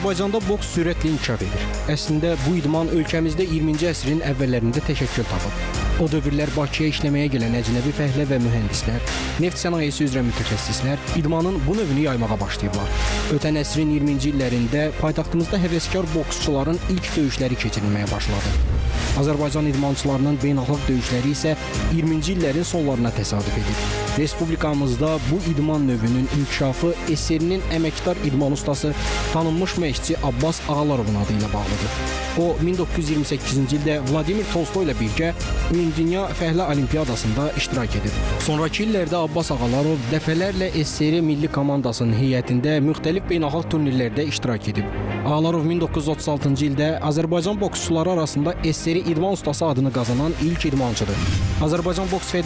Azərbaycanda boks sürətlə inkişaf edir. Əslində bu idman ölkəmizdə 20-ci əsrin əvvəllərində təşəkkül tapıb. O dövrlər Bakıya işləməyə gələn əcnəbi fəhlə və mühəndislər, neft sənayesi üzrə mütəxəssislər idmanın bu növünü yaymağa başlayıblar. Ötən əsrin 20-ci illərində paytaxtımızda həvəskar boksçuların ilk döyüşləri keçirilməyə başladı. Azərbaycan idmançılarının beynəlxalq döyüşləri isə 20-ci illərin sonlarına təsadüf edib. Respublikamızda bu idman növünün inkişafı SSR-nin əməkdar idman ustası, tanınmış məşqçi Abbas Ağallarovun adı ilə bağlıdır. O, 1928-ci ildə Vladimir Tolstoy ilə birgə Ümumdünya Fəhlə Olimpiyadasında iştirak edib. Sonrakı illərdə Abbas Ağalarov dəfələrlə SSR milli komandasının heyətində müxtəlif beynəlxalq turnirlərdə iştirak edib. Ağalarov 1936-cı ildə Azərbaycan boksçuları arasında SSR idman ustası adını qazanan ilk idmançıdır. Azərbaycan Boks Federasiyası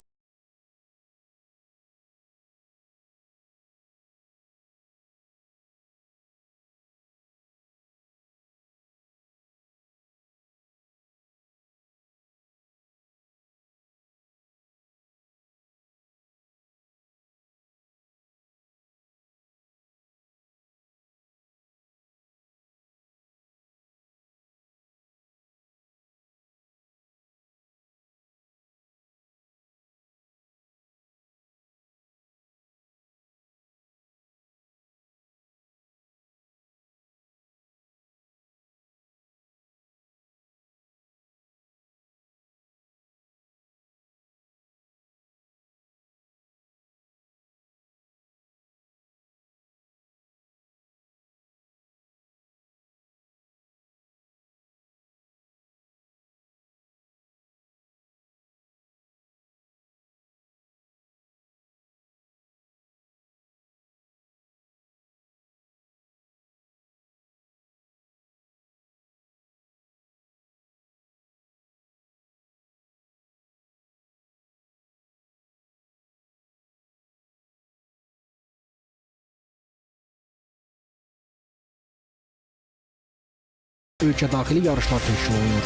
ölkə daxili yarışlar təşkil olunur.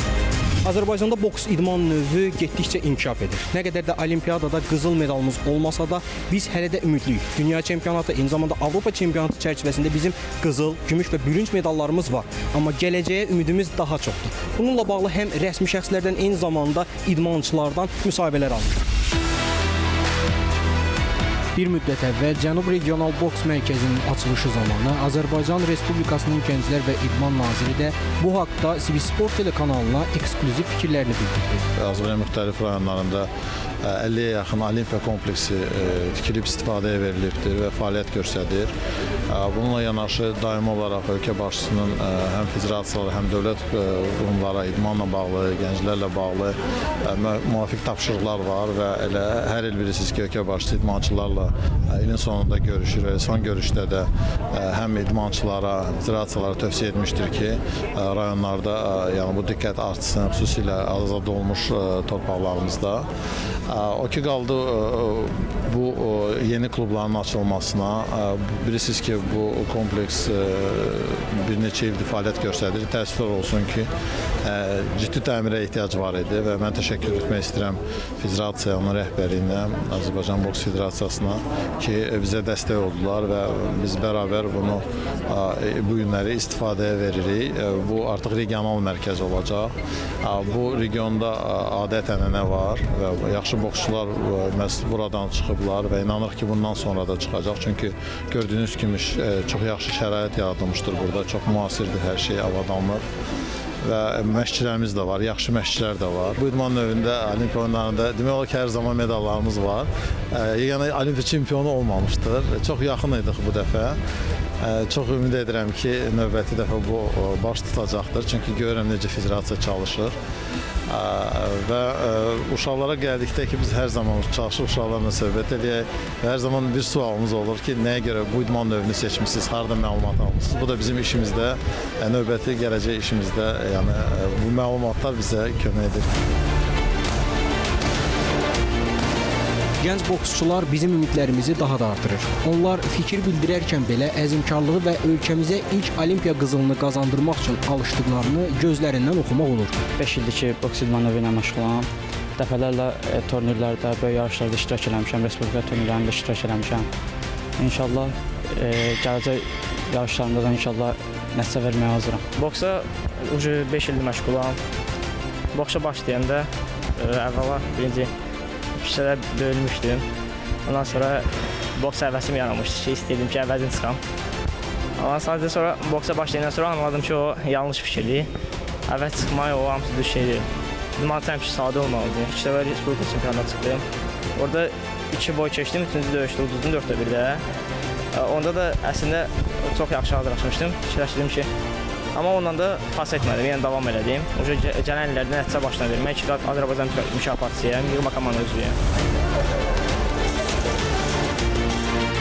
Azərbaycanda boks idman növü getdikcə inkişaf edir. Nə qədər də olimpiyadada qızıl medalımız olmasa da biz hələ də ümidliyik. Dünya çempionatı, eyni zamanda Avropa çempionatı çərçivəsində bizim qızıl, gümüş və bürünc medallarımız var. Amma gələcəyə ümidimiz daha çoxdur. Bununla bağlı həm rəsmi şəxslərdən, eyni zamanda idmançılardan müsahibələr almışıq. Bir müddət əvvəl Cənub Regional Boks Mərkəzinin açılışı zamanı Azərbaycan Respublikasının Gənclər və İdman Naziri də bu haqda Sivsport telekanalına eksklüziv fikirlərini bildirdi. Azərbaycanın müxtəlif rayonlarında 50-yə yaxın olimpiya kompleksi tikilib istifadəyə verilibdir və fəaliyyət göstərir. Bununla yanaşı daimi olaraq ölkə başçısının həm federasiyalara, həm dövlət qurumlara idmanla bağlı, gənclərlə bağlı müvafiq tapşırıqlar var və elə hər il bilirsiniz ki, ölkə başçısı idmançılarla ilin sonunda görüşür və son görüşdə də həm idmançılara, federasiyalara tövsiyə etmişdir ki, rayonlarda yəni bu diqqət artsın, xüsusilə azad olmuş torpaqlarımızda. O ki qaldı bu yeni klubların açılmasına. Bilirsiniz ki, bu kompleks bir neçə ildir fəaliyyət göstərir. Təəssüflər olsun ki, ciddi təmirə ehtiyac var idi və mən təşəkkür etmək istəyirəm federasiyanın rəhbərinə, Azərbaycan Boks Federasiyasına ki, bizə dəstək oldular və biz bərabər bunu bu günləri istifadəyə veririk. Bu artıq regional mərkəz olacaq. Bu regionda adət-ənənə var və yaxşı boksçular məhz buradan çıxıblar və inanırıq ki, bundan sonra da çıxacaq. Çünki gördüyünüz kimi çox yaxşı şərait yaradılmışdır burada. Çox müasirdir hər şey, avadanlıq. Və məşqçilərimiz də var, yaxşı məşqçilər də var. Bu idman növündə olimpiya oyunlarında demək olar ki, hər zaman medallarımız var. Yəni olimpiya çempionu olmamışdır. Çox yaxın idik bu dəfə. Çox ümid edirəm ki, növbəti dəfə bu baş tutacaqdır. Çünki görürəm necə federasiya çalışır. Və uşaqlara gəldikdə ki, biz hər zaman çalışır uşaqlarla söhbət edək. Hər zaman bir sualımız olur ki, nəyə görə bu idman növünü seçmişsiniz, harada məlumat almışsınız? Bu da bizim işimizdə, növbəti gələcək işimizdə, yəni bu məlumatlar bizə kömək edir. Gənc boksçular bizim ümidlərimizi daha da artırır. Onlar fikir bildirərkən belə əzmkarlığı və ölkəmizə ilk olimpiya qızılını qazandırmaq üçün alışdıqlarını gözlərindən oxumaq olur. 5 ildir ki, boks idman növü ilə məşğulam. Dəfələrlə turnirlərdə, böyük yarışlarda iştirak eləmişəm, respublika turnirlərində iştirak eləmişəm. İnşallah gələcək yarışlarımda da inşallah nəticə verməyə hazıram. Boksa 5 ildir məşğulam. Boksa başlayanda əvvəla birinci küçədə döyülmüşdüm. Ondan sonra boks həvəsim yaranmışdı ki, istəyirdim ki, əvvəzin çıxam. Amma sadəcə sonra boksa başlayandan sonra anladım ki, o yanlış fikirdir. Əvvəz çıxmaq o hamısı düz şeydir. Məncə həmişə sadə olmalıdır. 2 dəfə Respublika çempionatına çıxdım. Orada 2 boy keçdim, 3-cü döyüşdə uduzdum 4-də 1-də. Onda da əslində çox yaxşı hazırlaşmışdım. Fikirləşdim ki, amma ondan da pas etmədim, yəni davam elədim. Gələn illərdə nəticə başına vermək, 2 qat Azərbaycan mükafatçısıyam, yığma komanda üzvüyəm.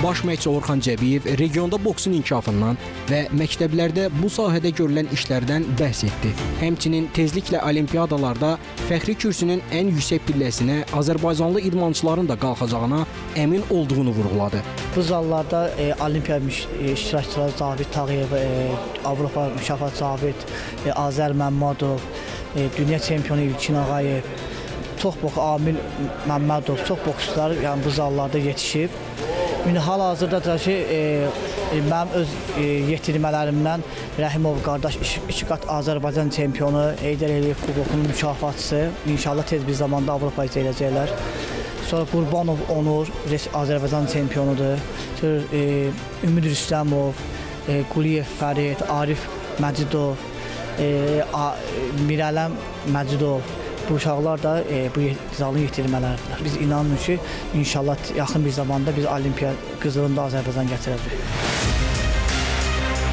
Baş məşqçi Orxan Cəbiyev regionda boksun inkişafından və məktəblərdə bu sahədə görülən işlərdən bəhs etdi. Həmçinin tezliklə olimpiyadalarda fəxri kürsünün ən yüksək pilləsinə Azərbaycanlı idmançıların da qalxacağına əmin olduğunu vurğuladı. Bu zallarda olimpiya iştirakçıları Cavid Tağıyev, Avropa mükafat Cavid, Azər Məmmədov, dünya çempionu İlkin Ağayev, çox Amil Məmmədov, çox boksçular yəni bu zallarda yetişib. Hal-hazırda da ki, mənim öz yetirmələrimdən Rəhimov qardaş 2 qat Azərbaycan çempionu, Heydər Əliyev kubokunun mükafatçısı, İnşallah tez bir zamanda Avropaya gələcəklər. Sonra Qurbanov Onur, Azərbaycan çempionudur. Ümid Rüstəmov, Quliyev Fərid, Arif Məcidov, Mirələm Məcidov. Bu uşaqlar da bu zalın yetirmələridir. Biz inanmırıq ki, inşallah yaxın bir zamanda biz olimpiya qızılını da Azərbaycan gətirəcək.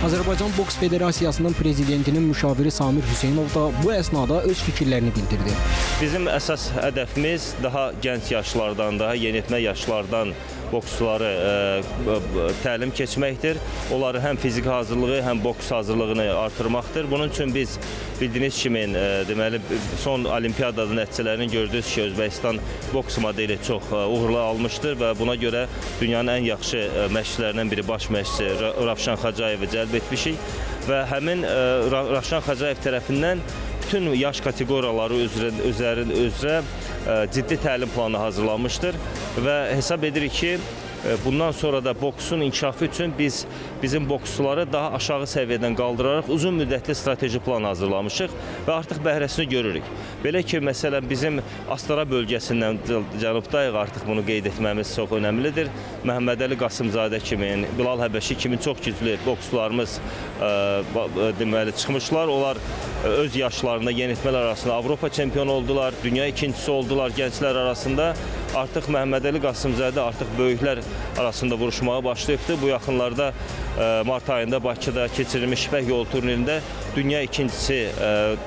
Azərbaycan Boks Federasiyasının prezidentinin müşaviri Samir Hüseynov da bu əsnada öz fikirlərini bildirdi. Bizim əsas hədəfimiz daha gənc yaşlardan, daha yeniyetmə yaşlardan boksçuları təlim keçməkdir. Onları həm fiziki hazırlığı, həm boks hazırlığını artırmaqdır. Bunun üçün biz bildiyiniz kimi deməli son olimpiyada nəticələrini gördünüz ki, Özbəkistan boks modeli çox uğurlu almışdır və buna görə dünyanın ən yaxşı məşqçilərindən biri baş məşqçi Ravşan Xacayevi cəlb etmişik və həmin Ravşan Xacayev tərəfindən bütün yaş kateqoriyaları üzrə ciddi təlim planı hazırlanmışdır və hesab edirik ki, bundan sonra da boksun inkişafı üçün bizim boksçuları daha aşağı səviyyədən qaldıraraq uzun müddətli strateji plan hazırlamışıq və artıq bəhrəsini görürük. Belə ki, məsələn, bizim Astara bölgəsindən cənubdayıq, artıq bunu qeyd etməmiz çox önəmlidir. Məhəmmədəli Qasımzadə kimi, Bilal Həbəşi kimi çox güclü boksçularımız deməli çıxmışlar. Onlar öz yaşlarında yeniyetmələr arasında Avropa çempionu oldular, dünya ikincisi oldular gənclər arasında. Artıq Məhəmmədəli Qasımzadə artıq böyüklər arasında vuruşmağa başlayıbdır. Bu yaxınlarda mart ayında Bakıda keçirilmiş İpək yolu turnirində dünya ikincisi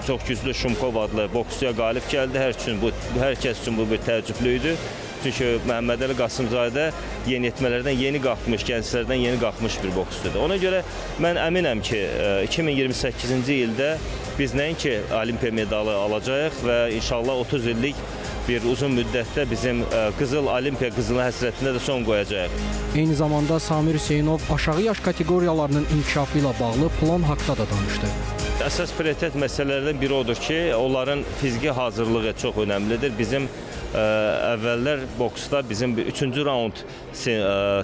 çox güclü Şumkov adlı boksçuya qalib gəldi. Hər kəs üçün bu bir təəccüblü idi. Çünki Məhəmmədəli Qasımzadə yeniyetmələrdən yeni qalxmış, gənclərdən yeni qalxmış bir boksçudur. Ona görə mən əminəm ki, 2028-ci ildə biz nəinki olimpiya medalı alacağıq və inşallah 30 illik bir uzun müddətdə bizim qızıl olimpiya qızılı həsrətinə də son qoyacağıq. Eyni zamanda Samir Hüseynov aşağı yaş kateqoriyalarının inkişafı ilə bağlı plan haqqında da danışdı. Əsas prioritet məsələlərdən biri odur ki, onların fiziki hazırlığı çox önəmlidir. Bizim əvvəllər boksda bizim 3-cü raund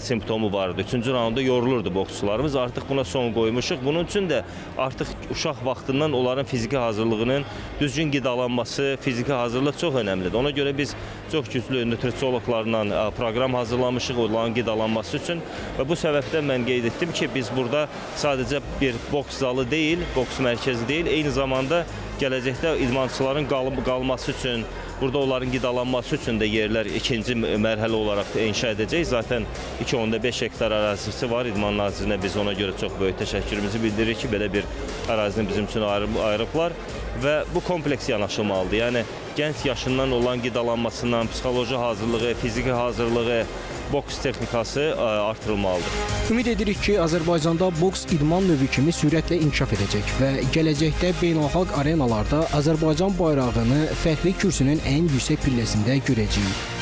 simptomu vardı. 3-cü raunda yorulurdu boksçularımız. Artıq buna son qoymuşuq. Bunun üçün də artıq uşaq vaxtından onların fiziki hazırlığının düzgün qidalanması, fiziki hazırlıq çox önəmlidir. Ona görə biz çox güclü nutrisiologlarla proqram hazırlamışıq onların qidalanması üçün və bu səbəbdən mən qeyd etdim ki, biz burada sadəcə bir boks zalı deyil, boks mərkəzi deyil, eyni zamanda gələcəkdə idmançıların qalması üçün, burada onların qidalanması üçün də yerlər ikinci mərhələ olaraq inşa edəcək. Zaten 2.5 hektar ərazisi var. İdman Nazirinə biz ona görə çox böyük təşəkkürümüzü bildiririk ki, belə bir ərazini bizim üçün ayırıblar və bu kompleks yanaşılmalıdır. Yəni, gənc yaşından olan qidalanmasından, psixoloji hazırlığı, fiziki hazırlığı, boks texnikası artırılmalıdır. Ümid edirik ki, Azərbaycanda boks idman növü kimi sürətlə inkişaf edəcək və gələcəkdə beynəlxalq arenalarda Azərbaycan bayrağını fəxri kürsünün ən yüksək pilləsində görəcəyik.